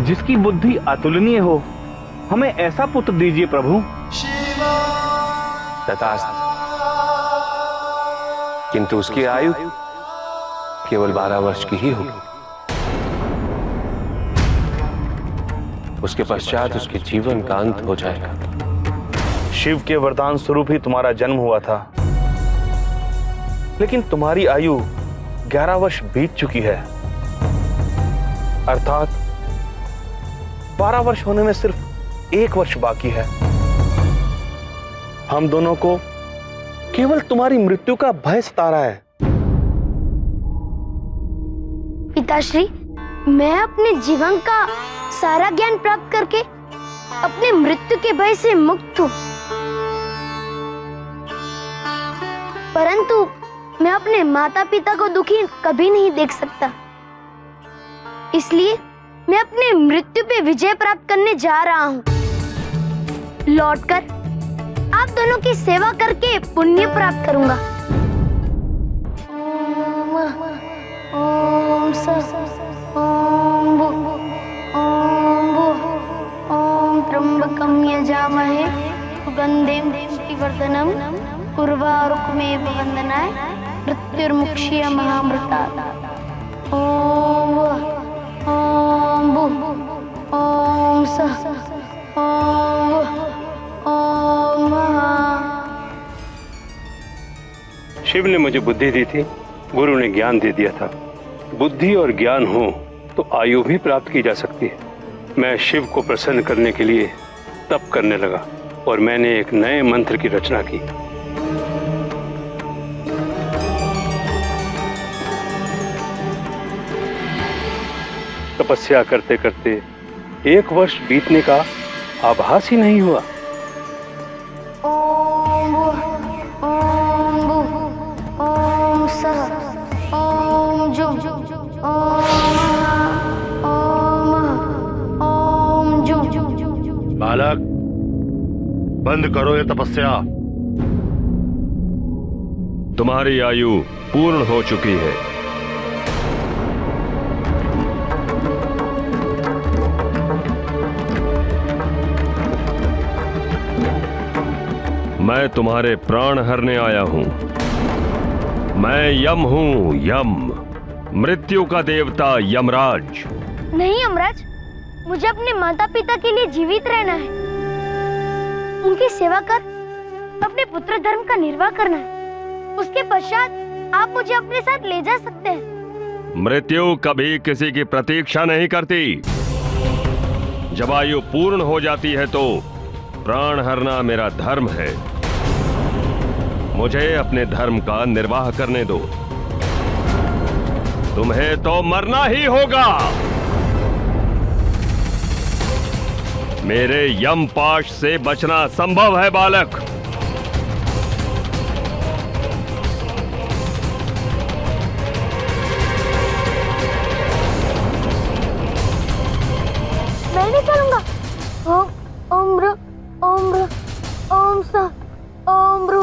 जिसकी बुद्धि अतुलनीय हो, हमें ऐसा पुत्र दीजिए प्रभु। तथास्तु, किंतु उसकी आयु केवल 12 वर्ष की ही होगी। उसके पश्चात उसके जीवन का अंत हो जाएगा। शिव के वरदान स्वरूप ही तुम्हारा जन्म हुआ था, लेकिन तुम्हारी आयु 11 वर्ष बीत चुकी है, अर्थात 12 वर्ष होने में सिर्फ 1 वर्ष बाकी है। हम दोनों को केवल तुम्हारी मृत्यु का भय सता रहा है। पिताश्री, मैं अपने जीवन का सारा ज्ञान प्राप्त करके अपने मृत्यु के भय से मुक्त हूँ, परंतु मैं अपने माता पिता को दुखी कभी नहीं देख सकता। इसलिए मैं अपने मृत्यु पे विजय प्राप्त करने जा रहा हूँ। लौटकर आप दोनों की सेवा करके पुण्य प्राप्त करूंगा। ओम ओम ओम त्र्यंबकं यजामहे सुगंधिं पुष्टिवर्धनम् उर्वारुकमेव वन्दनाय मृत्युर्मुक्षीय महामृतात्। ओम ओम ओम ओम। शिव ने मुझे बुद्धि दी थी, गुरु ने ज्ञान दे दिया था। बुद्धि और ज्ञान हो तो आयु भी प्राप्त की जा सकती है। मैं शिव को प्रसन्न करने के लिए तप करने लगा और मैंने एक नए मंत्र की रचना की। तपस्या करते करते 1 वर्ष बीतने का आभास ही नहीं हुआ। ओम ओम ओम सः ओम जुम ओम ओम जुम। बालक, बंद करो ये तपस्या। तुम्हारी आयु पूर्ण हो चुकी है। मैं तुम्हारे प्राण हरने आया हूं। मैं यम हूं, यम, मृत्यु का देवता यमराज। नहीं यमराज, मुझे अपने माता पिता के लिए जीवित रहना है, उनकी सेवा कर अपने पुत्र धर्म का निर्वाह करना है। उसके पश्चात आप मुझे अपने साथ ले जा सकते हैं। मृत्यु कभी किसी की प्रतीक्षा नहीं करती। जब आयु पूर्ण हो जाती है तो प्राण हरना मेरा धर्म है। मुझे अपने धर्म का निर्वाह करने दो। तुम्हें तो मरना ही होगा। मेरे यमपाश से बचना संभव है बालक। मैं नहीं चलूंगा। ओम ओम ह्र ओम ह्र ओम स ओम ह्र।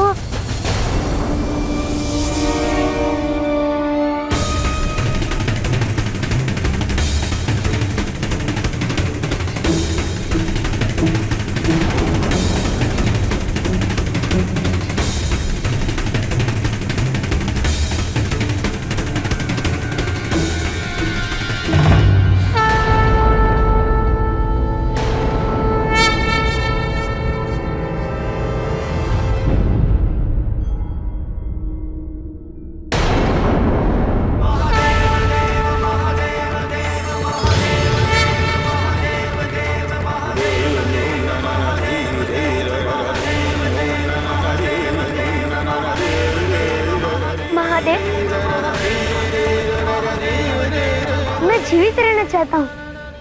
मैं जीवित रहना चाहता हूँ,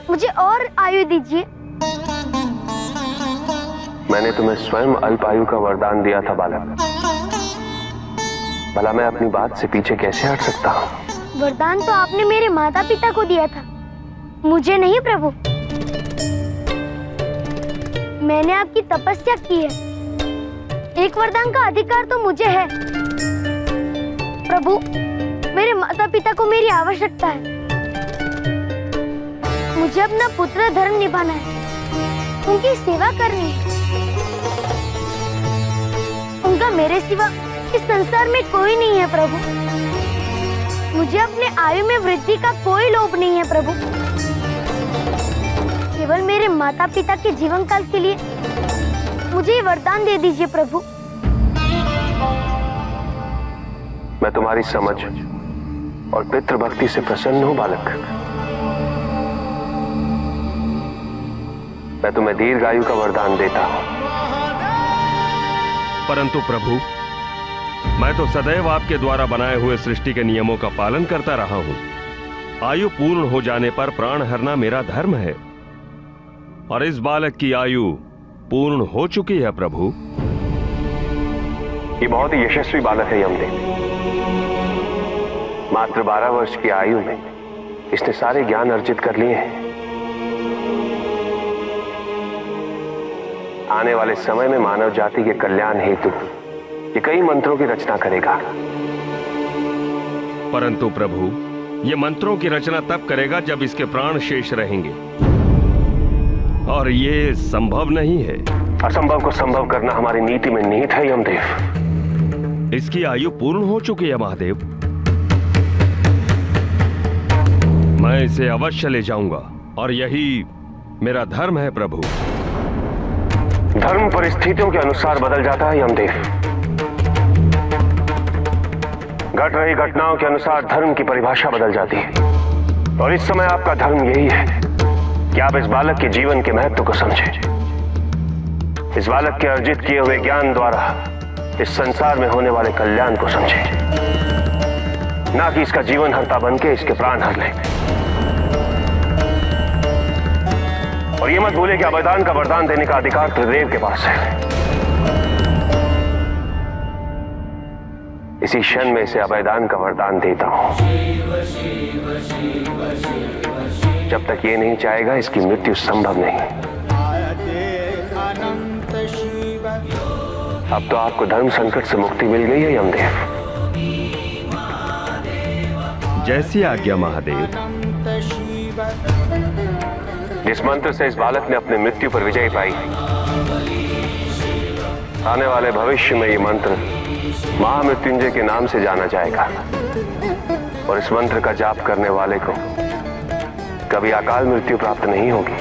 मुझे और आयु दीजिए। मैंने तुम्हें स्वयं अल्प आयु का वरदान दिया था बालक। भला मैं अपनी बात से पीछे कैसे हट सकता हूँ? वरदान तो आपने मेरे माता पिता को दिया था, मुझे नहीं प्रभु। मैंने आपकी तपस्या की है, एक वरदान का अधिकार तो मुझे है। प्रभु, मेरे माता पिता को मेरी आवश्यकता है, मुझे अपना पुत्र धर्म निभाना है, उनकी सेवा करनी है। उनका मेरे सिवा इस संसार में कोई नहीं है प्रभु। मुझे अपने आयु में वृद्धि का कोई लोभ नहीं है प्रभु। केवल मेरे माता पिता के जीवन काल के लिए मुझे वरदान दे दीजिए प्रभु। मैं तुम्हारी समझ और पितृभक्ति से प्रसन्न हूं बालक। मैं तुम्हें दीर्घायु का वरदान देता हूं। परंतु प्रभु, मैं तो सदैव आपके द्वारा बनाए हुए सृष्टि के नियमों का पालन करता रहा हूं। आयु पूर्ण हो जाने पर प्राण हरना मेरा धर्म है, और इस बालक की आयु पूर्ण हो चुकी है प्रभु। ये बहुत ही यशस्वी बालक है यमदेव। मात्र 12 वर्ष की आयु में इसने सारे ज्ञान अर्जित कर लिए हैं। आने वाले समय में मानव जाति के कल्याण हेतु ये कई मंत्रों की रचना करेगा। परंतु प्रभु, ये मंत्रों की रचना तब करेगा जब इसके प्राण शेष रहेंगे, और ये संभव नहीं है। असंभव को संभव करना हमारी नीति में निहित है यमदेव। इसकी आयु पूर्ण हो चुकी है महादेव। मैं इसे अवश्य ले जाऊंगा, और यही मेरा धर्म है प्रभु। धर्म परिस्थितियों के अनुसार बदल जाता है यमदेव। घट रही घटनाओं के अनुसार धर्म की परिभाषा बदल जाती है, और इस समय आपका धर्म यही है कि आप इस बालक के जीवन के महत्व को समझें। इस बालक के अर्जित किए हुए ज्ञान द्वारा इस संसार में होने वाले कल्याण को समझें, ना कि इसका जीवन हरता बनके इसके प्राण हर ले। और ये मत भूले कि अभयदान का वरदान देने का अधिकार त्रिदेव के पास है। इसी क्षण में इसे अभयदान का वरदान देता हूं। जब तक ये नहीं चाहेगा इसकी मृत्यु संभव नहीं। अब तो आपको धर्म संकट से मुक्ति मिल गई है यमदेव। जैसी आज्ञा महादेव। जिस मंत्र से इस बालक ने अपने मृत्यु पर विजय पाई, आने वाले भविष्य में ये मंत्र महामृत्युंजय के नाम से जाना जाएगा, और इस मंत्र का जाप करने वाले को कभी अकाल मृत्यु प्राप्त नहीं होगी।